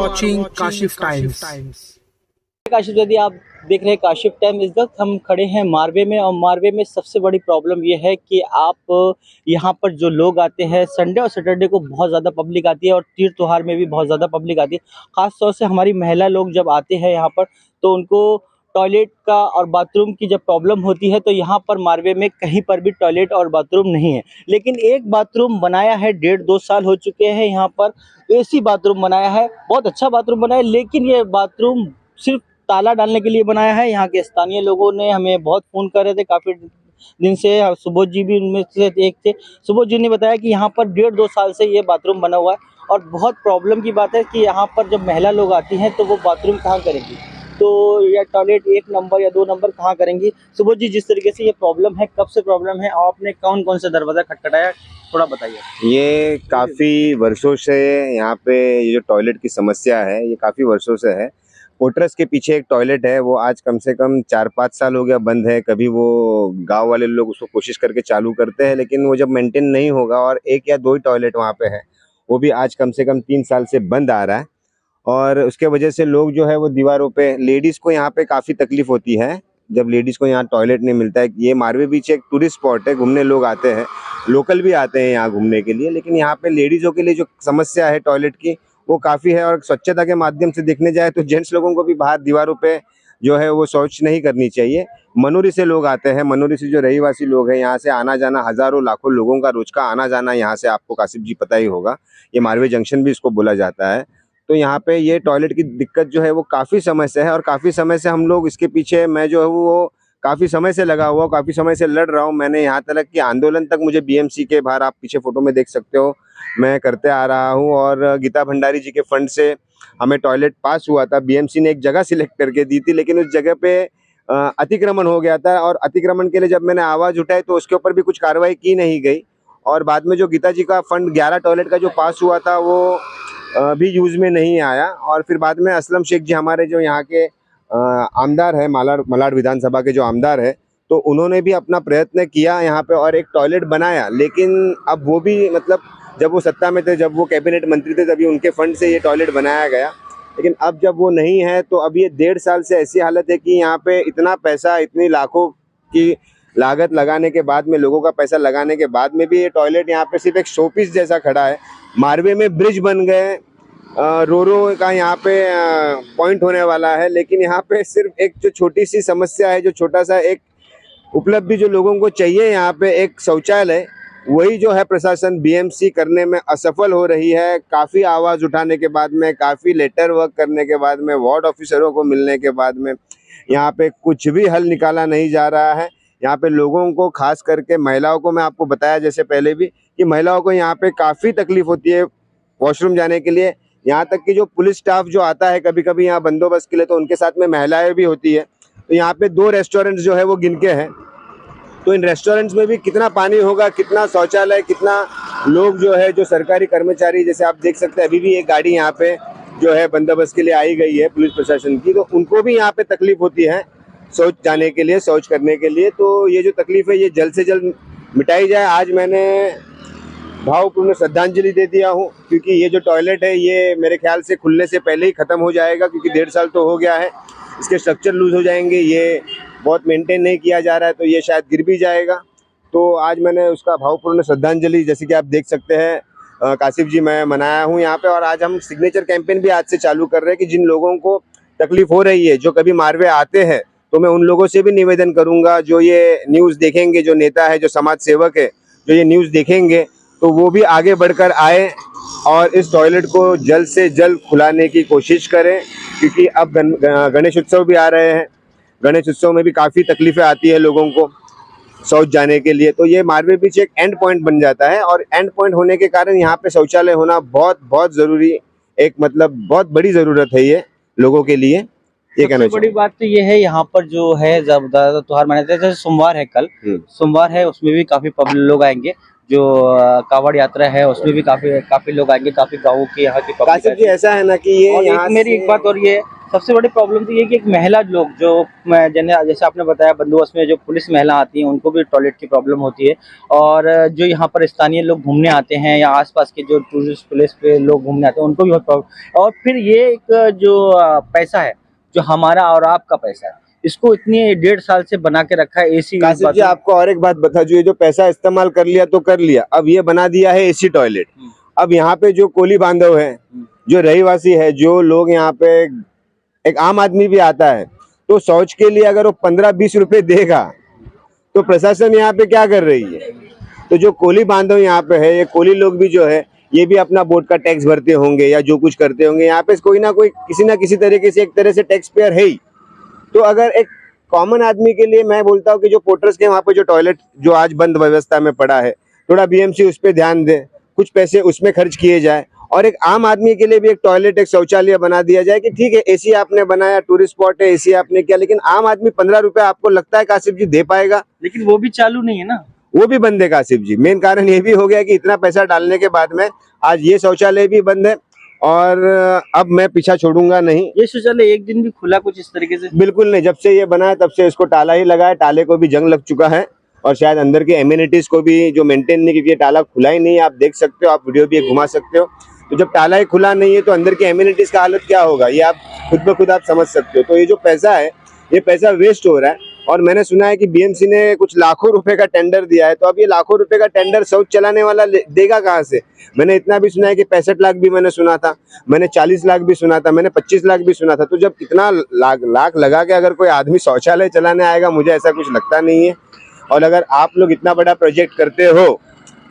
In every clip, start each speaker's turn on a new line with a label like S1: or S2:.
S1: watching Kashif Times.
S2: Kashif, यदि आप देख रहे हैं काशिफ टाइम, इस वक्त हम खड़े हैं मारवे में। और मारवे में सबसे बड़ी प्रॉब्लम ये है कि आप यहाँ पर जो लोग आते हैं, संडे और सैटरडे को बहुत ज़्यादा पब्लिक आती है और तीज त्योहार में भी बहुत ज़्यादा पब्लिक आती है। ख़ास तौर से हमारी महिला लोग जब आते हैं यहाँ पर तो उनको टॉयलेट का और बाथरूम की जब प्रॉब्लम होती है तो यहाँ पर मारवे में कहीं पर भी टॉयलेट और बाथरूम नहीं है। लेकिन एक बाथरूम बनाया है, 1.5-2 साल हो चुके हैं यहाँ पर। एसी बाथरूम बनाया है, बहुत अच्छा बाथरूम बनाया है, लेकिन ये बाथरूम सिर्फ ताला डालने के लिए बनाया है। यहाँ के स्थानीय लोगों ने हमें बहुत फ़ोन कर रहे थे काफ़ी दिन से। सुबोध जी भी उनमें से एक थे। सुबोध जी ने बताया कि यहाँ पर 1.5-2 साल से ये बाथरूम बना हुआ है और बहुत प्रॉब्लम की बात है कि यहाँ पर जब महिला लोग आती हैं तो वो बाथरूम कहाँ करेंगी, तो या टॉयलेट 1 नंबर या 2 नंबर कहाँ करेंगी। सुबोध जी, जिस तरीके से ये प्रॉब्लम है, कब से प्रॉब्लम है, आपने कौन कौन से दरवाज़ा खटखटाया, थोड़ा बताइए।
S3: ये काफ़ी वर्षों से यहाँ पे ये जो टॉयलेट की समस्या है ये काफ़ी वर्षों से है। पोर्ट्रेस के पीछे एक टॉयलेट है, वो आज कम से कम 4-5 साल हो गया बंद है। कभी वो गांव वाले लोग उसको कोशिश करके चालू करते हैं, लेकिन वो जब मेंटेन नहीं होगा, और 1 या 2 ही टॉयलेट वहाँ पे है, वो भी आज कम से कम 3 साल से बंद आ रहा है। और उसके वजह से लोग जो है वो दीवारों पे, लेडीज़ को यहाँ पे काफ़ी तकलीफ होती है जब लेडीज़ को यहाँ टॉयलेट नहीं मिलता है। ये मारवे बीच एक टूरिस्ट स्पॉट है, घूमने लोग आते हैं, लोकल भी आते हैं यहाँ घूमने के लिए, लेकिन यहाँ पे लेडीज़ों के लिए जो समस्या है टॉयलेट की वो काफ़ी है। और स्वच्छता के माध्यम से देखने जाए तो जेंट्स लोगों को भी बाहर दीवारों पे जो है वो शौच नहीं करनी चाहिए। मनोरी से लोग आते हैं, मनोरी से जो रहीवासी लोग हैं, यहाँ से आना जाना हज़ारों लाखों लोगों का रोज का आना जाना यहाँ से, आपको काशिफ जी पता ही होगा, ये मारवे जंक्शन भी इसको बोला जाता है। तो यहाँ पे ये टॉयलेट की दिक्कत जो है वो काफ़ी समय से है, और काफ़ी समय से हम लोग इसके पीछे, मैं जो है वो काफ़ी समय से लगा हुआ, काफ़ी समय से लड़ रहा हूँ। मैंने यहाँ तक कि आंदोलन तक मुझे बीएमसी के बाहर, आप पीछे फोटो में देख सकते हो, मैं करते आ रहा हूँ। और गीता भंडारी जी के फंड से हमें टॉयलेट पास हुआ था, बीएमसी ने एक जगह सिलेक्ट करके दी थी, लेकिन उस जगह पे अतिक्रमण हो गया था। और अतिक्रमण के लिए जब मैंने आवाज़ उठाई तो उसके ऊपर भी कुछ कार्रवाई की नहीं गई। और बाद में जो गीता जी का फंड 11 टॉयलेट का जो पास हुआ था वो भी यूज़ में नहीं आया। और फिर बाद में असलम शेख जी, हमारे जो यहाँ के आमदार है, मलाड विधानसभा के जो आमदार है, तो उन्होंने भी अपना प्रयत्न किया यहाँ पे और एक टॉयलेट बनाया। लेकिन अब वो भी, मतलब जब वो सत्ता में थे, जब वो कैबिनेट मंत्री थे, तभी उनके फंड से ये टॉयलेट बनाया गया। लेकिन अब जब वो नहीं है तो अब ये 1.5 साल से ऐसी हालत है कि यहाँ पे इतना पैसा, इतनी लाखों की लागत लगाने के बाद में, लोगों का पैसा लगाने के बाद में भी ये टॉयलेट यहाँ पे सिर्फ एक शोपीस जैसा खड़ा है। मारवे में ब्रिज बन गए, रो का यहाँ पे पॉइंट होने वाला है, लेकिन यहाँ पे सिर्फ एक जो छोटी सी समस्या है, जो छोटा सा एक उपलब्धि जो लोगों को चाहिए, यहाँ पे एक शौचालय, वही जो है प्रशासन बीएमसी करने में असफल हो रही है। काफ़ी आवाज़ उठाने के बाद में, काफ़ी लेटर वर्क करने के बाद में, वार्ड ऑफिसरों को मिलने के बाद में, यहाँ पे कुछ भी हल निकाला नहीं जा रहा है। यहाँ पे लोगों को, खास करके महिलाओं को, मैं आपको बताया जैसे पहले भी, कि महिलाओं को यहाँ पे काफ़ी तकलीफ होती है वॉशरूम जाने के लिए। यहाँ तक कि जो पुलिस स्टाफ जो आता है कभी कभी यहाँ बंदोबस्त के लिए, तो उनके साथ में महिलाएं भी होती है। तो यहाँ पे 2 रेस्टोरेंट्स जो है वो गिन के हैं, तो इन रेस्टोरेंट्स में भी कितना पानी होगा, कितना शौचालय, कितना लोग जो है, जो सरकारी कर्मचारी, जैसे आप देख सकते हैं अभी भी एक गाड़ी यहाँ पे जो है बंदोबस्त के लिए आई गई है पुलिस प्रशासन की, तो उनको भी यहाँ पे तकलीफ होती है शौच जाने के लिए, शौच करने के लिए। तो ये जो तकलीफ है ये जल्द से जल्द मिटाई जाए। आज मैंने भावपूर्ण श्रद्धांजलि दे दिया हूँ, क्योंकि ये जो टॉयलेट है ये मेरे ख्याल से खुलने से पहले ही ख़त्म हो जाएगा, क्योंकि 1.5 साल तो हो गया है। इसके स्ट्रक्चर लूज हो जाएंगे, ये बहुत मेंटेन नहीं किया जा रहा है, तो ये शायद गिर भी जाएगा। तो आज मैंने उसका भावपूर्ण श्रद्धांजलि, जैसे कि आप देख सकते हैं काशिफ जी, मैं मनाया हूँ यहाँ पे। और आज हम सिग्नेचर कैंपेन भी आज से चालू कर रहे हैं कि जिन लोगों को तकलीफ हो रही है, जो कभी मारवे आते हैं, तो मैं उन लोगों से भी निवेदन करूँगा, जो ये न्यूज़ देखेंगे, जो नेता है, जो समाज सेवक है, जो ये न्यूज़ देखेंगे, तो वो भी आगे बढ़कर आए और इस टॉयलेट को जल्द से जल्द खुलाने की कोशिश करें। क्योंकि अब गणेश उत्सव भी आ रहे हैं, गणेश उत्सव में भी काफ़ी तकलीफें आती है लोगों को शौच जाने के लिए। तो ये मारवे बीच एक एंड पॉइंट बन जाता है, और एंड पॉइंट होने के कारण यहाँ पे शौचालय होना बहुत बहुत ज़रूरी, एक मतलब बहुत बड़ी ज़रूरत है ये लोगों के लिए। ये कहना
S2: बड़ी बात तो ये है, यहाँ पर जो है ज़्यादा त्योहार मनाते हैं, जैसे सोमवार है, कल सोमवार है, उसमें भी काफ़ी पब्लिक लोग आएंगे। जो कावड़ यात्रा है उसमें भी काफी लोग आएंगे, काफी गाँवों के यहाँ की पब्लिक।
S3: ऐसा है ना कि ये
S2: मेरी एक बात और ये सबसे बड़ी प्रॉब्लम तो ये है कि एक महिला लोग जो जैसे आपने बताया बंदोबस्त में जो पुलिस महिला आती हैं उनको भी टॉयलेट की प्रॉब्लम होती है। और जो यहाँ पर स्थानीय लोग घूमने आते हैं या आसपास के जो टूरिस्ट प्लेस पे लोग घूमने आते हैं उनको भी बहुत प्रॉब्लम। और फिर ये एक जो पैसा है, जो हमारा और आपका पैसा है, इसको इतनी 1.5 साल से बना के रखा है एसी।
S3: कासिफ जी आपको और एक बात बता, जो ये जो पैसा इस्तेमाल कर लिया तो कर लिया, अब ये बना दिया है एसी टॉयलेट। अब यहाँ पे जो कोली बांधव है, जो रहीवासी है, जो लोग यहाँ पे, एक आम आदमी भी आता है तो शौच के लिए अगर वो 15-20 रुपए देगा तो प्रशासन यहाँ पे क्या कर रही है। तो जो कोली बांधव यहाँ पे है, ये कोली लोग भी जो है ये भी अपना बोर्ड का टैक्स भरते होंगे या जो कुछ करते होंगे, यहाँ पे कोई ना कोई किसी ना किसी तरीके से एक तरह से टैक्स पेयर है ही। तो अगर एक कॉमन आदमी के लिए मैं बोलता हूँ कि जो पोर्टर्स के वहाँ पे जो टॉयलेट जो आज बंद व्यवस्था में पड़ा है, थोड़ा बीएमसी उस पर ध्यान दे, कुछ पैसे उसमें खर्च किए जाए और एक आम आदमी के लिए भी एक टॉयलेट, एक शौचालय बना दिया जाए कि ठीक है एसी आपने बनाया, टूरिस्ट स्पॉट है, एसी आपने किया, लेकिन आम आदमी 15 रुपए आपको लगता है कासिफ जी दे पाएगा?
S2: लेकिन वो भी चालू नहीं है ना,
S3: वो भी बंद है कासिफ जी। मेन कारण ये भी हो गया कि इतना पैसा डालने के बाद में आज ये शौचालय भी बंद है और अब मैं पीछा छोड़ूंगा नहीं।
S2: ये शौचालय एक दिन भी खुला कुछ इस तरीके से?
S3: बिल्कुल नहीं, जब से ये बना है तब से इसको ताला ही लगा है, ताले को भी जंग लग चुका है और शायद अंदर के एम्यूनिटीज को भी जो मेंटेन नहीं, क्योंकि ये ताला खुला ही नहीं है, आप देख सकते हो, आप वीडियो भी घुमा सकते हो। तो जब ताला ही खुला नहीं है तो अंदर के एम्यूनिटीज का हालत क्या होगा, ये आप खुद ब खुद आप समझ सकते हो। तो ये जो पैसा है ये पैसा वेस्ट हो रहा है और मैंने सुना है कि बीएमसी ने कुछ लाखों रुपए का टेंडर दिया है। तो अब ये लाखों रुपए का टेंडर शौच चलाने वाला देगा कहाँ से? मैंने इतना भी सुना है कि 65 लाख भी मैंने सुना था, मैंने 40 लाख भी सुना था, मैंने 25 लाख भी सुना था। तो जब इतना लाख लगा के अगर कोई आदमी शौचालय चलाने आएगा, मुझे ऐसा कुछ लगता नहीं है। और अगर आप लोग इतना बड़ा प्रोजेक्ट करते हो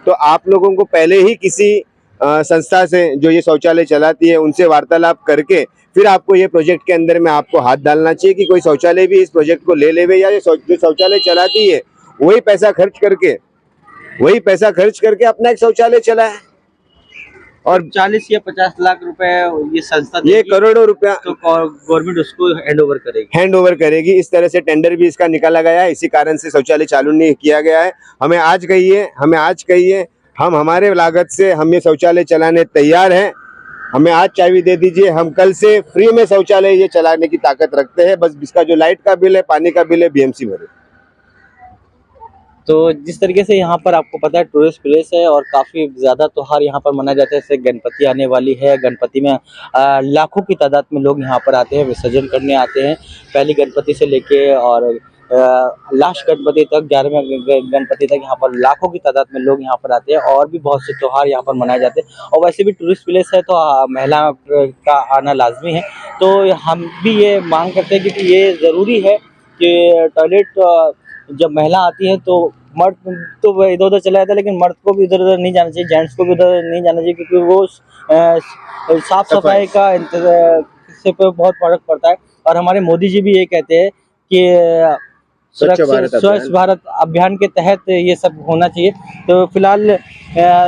S3: तो आप लोगों को पहले ही किसी संस्था से जो ये शौचालय चलाती है उनसे वार्तालाप करके फिर आपको ये प्रोजेक्ट के अंदर में आपको हाथ डालना चाहिए कि कोई शौचालय भी इस प्रोजेक्ट को ले लेवे, या ये जो शौचालय चलाती है वही पैसा खर्च करके अपना एक शौचालय चलाए। और
S2: 40 या 50 लाख रुपए ये संस्था
S3: ये करोड़ों रुपया
S2: तो गवर्नमेंट उसको हैंड ओवर करेगी।
S3: इस तरह से टेंडर भी इसका निकाला गया है, इसी कारण से शौचालय चालू नहीं किया गया है। हमें आज कहिए हम हमारे लागत से हम ये शौचालय चलाने तैयार हैं। हमें आज चाबी दे दीजिए, हम कल से फ्री में शौचालय ये चलाने की ताकत रखते हैं। बस इसका जो लाइट का बिल है, पानी का बिल है, बीएमसी भरे।
S2: तो जिस तरीके से यहाँ पर आपको पता है टूरिस्ट प्लेस है और काफ़ी ज़्यादा त्योहार यहाँ पर मनाया जाता है, जैसे गणपति आने वाली है। गणपति में लाखों की तादाद में लोग यहाँ पर आते हैं, विसर्जन करने आते हैं। पहली गणपति से लेके और लास्ट गणपति तक, 11वें गणपति तक यहाँ पर लाखों की तादाद में लोग यहाँ पर आते हैं। और भी बहुत से त्योहार यहाँ पर मनाए जाते हैं और वैसे भी टूरिस्ट प्लेस है तो महिला का आना लाजमी है। तो हम भी ये मांग करते हैं क्योंकि ये ज़रूरी है कि टॉयलेट जब महिला आती है तो मर्द तो इधर उधर चला जाता है, लेकिन मर्द को भी इधर उधर नहीं जाना चाहिए, जेंट्स को भी उधर नहीं जाना चाहिए, क्योंकि वो साफ सफाई का से पे बहुत फर्क पड़ता है। और हमारे मोदी जी भी ये कहते हैं कि स्वच्छ भारत अभियान के तहत ये सब होना चाहिए। तो फिलहाल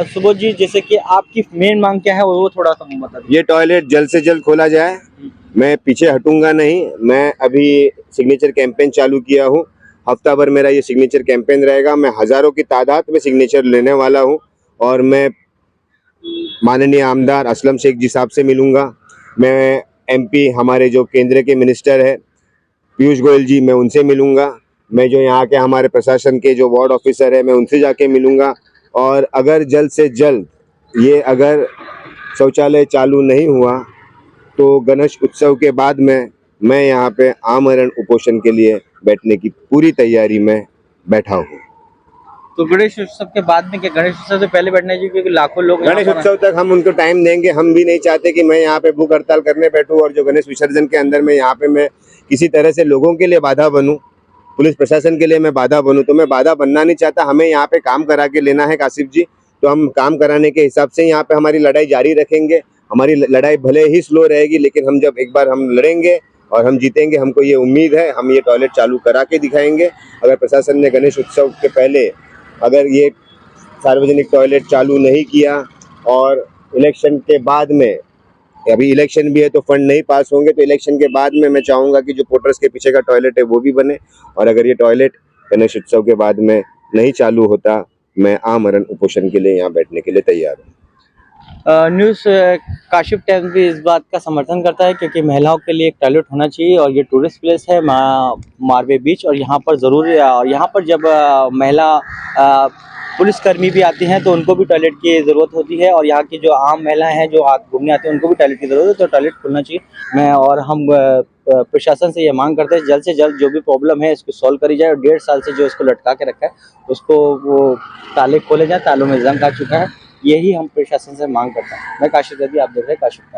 S2: सुबोध जी, जैसे कि आपकी मेन मांग क्या है वो थोड़ा सा बता दीजिए।
S3: ये टॉयलेट जल्द से जल्द खोला जाए, मैं पीछे हटूंगा नहीं। मैं अभी सिग्नेचर कैंपेन चालू किया हूँ, हफ्ता भर मेरा ये सिग्नेचर कैंपेन रहेगा। मैं हजारों की तादाद में सिग्नेचर लेने वाला हूँ और मैं माननीय आमदार असलम शेख जी साहब से मिलूंगा। मैं एमपी हमारे जो केंद्र के मिनिस्टर है पीयूष गोयल जी, मैं उनसे मिलूंगा। मैं जो यहाँ के हमारे प्रशासन के जो वार्ड ऑफिसर है मैं उनसे जाके मिलूंगा। और अगर जल्द से जल्द ये अगर शौचालय चालू नहीं हुआ तो गणेश उत्सव के बाद में मैं यहाँ पे आमरण उपोषण के लिए बैठने की पूरी तैयारी में बैठा हूँ।
S2: तो गणेश उत्सव के बाद में क्या, गणेश उत्सव से पहले बैठना चाहिए क्योंकि लाखों लोग
S3: गणेश उत्सव तक हम उनको टाइम देंगे। हम भी नहीं चाहते कि मैं यहाँ पे भूख हड़ताल करने बैठूं और जो गणेश विसर्जन के अंदर में यहाँ पे मैं किसी तरह से लोगों के लिए बाधा बनूं, पुलिस प्रशासन के लिए मैं बाधा बनूं। तो मैं बाधा बनना नहीं चाहता। हमें यहाँ पे काम करा के लेना है कासिफ जी, तो हम काम कराने के हिसाब से यहाँ पे हमारी लड़ाई जारी रखेंगे। हमारी लड़ाई भले ही स्लो रहेगी, लेकिन हम जब एक बार हम लड़ेंगे और हम जीतेंगे, हमको ये उम्मीद है, हम ये टॉयलेट चालू करा के दिखाएंगे। अगर प्रशासन ने गणेश उत्सव के पहले अगर ये सार्वजनिक टॉयलेट चालू नहीं किया और इलेक्शन के बाद में, अभी इलेक्शन भी है तो फंड नहीं पास होंगे, तो इलेक्शन के बाद में मैं चाहूँगा कि जो पोर्टर्स के पीछे का टॉयलेट है वो भी बने। और अगर ये टॉयलेट गणेश उत्सव के बाद में नहीं चालू होता, मैं आमरण उपोषण के लिए यहाँ बैठने के लिए तैयार हूँ।
S2: न्यूज़ काशिफ टाइम्स भी इस बात का समर्थन करता है क्योंकि महिलाओं के लिए एक टॉयलेट होना चाहिए और ये टूरिस्ट प्लेस है मारवे बीच। और यहाँ पर ज़रूर यहाँ पर जब महिला पुलिसकर्मी भी आती हैं तो उनको भी टॉयलेट की ज़रूरत होती है और यहाँ की जो आम महिलाएं हैं जो घूमने आती हैं उनको भी टॉयलेट की ज़रूरत है, तो टॉयलेट खुलना चाहिए। मैं और हम प्रशासन से ये मांग करते हैं जल्द से जल्द जो भी प्रॉब्लम है इसको सॉल्व करी जाए और 1.5 साल से जो इसको लटका के रखा है उसको वो ताले खोले जाए, तालों में जंग आ चुका है। यही हम प्रशासन से मांग करते हैं। मैं काशिफ दीदी, आप देख रहे हैं काशिफ टाइम्स।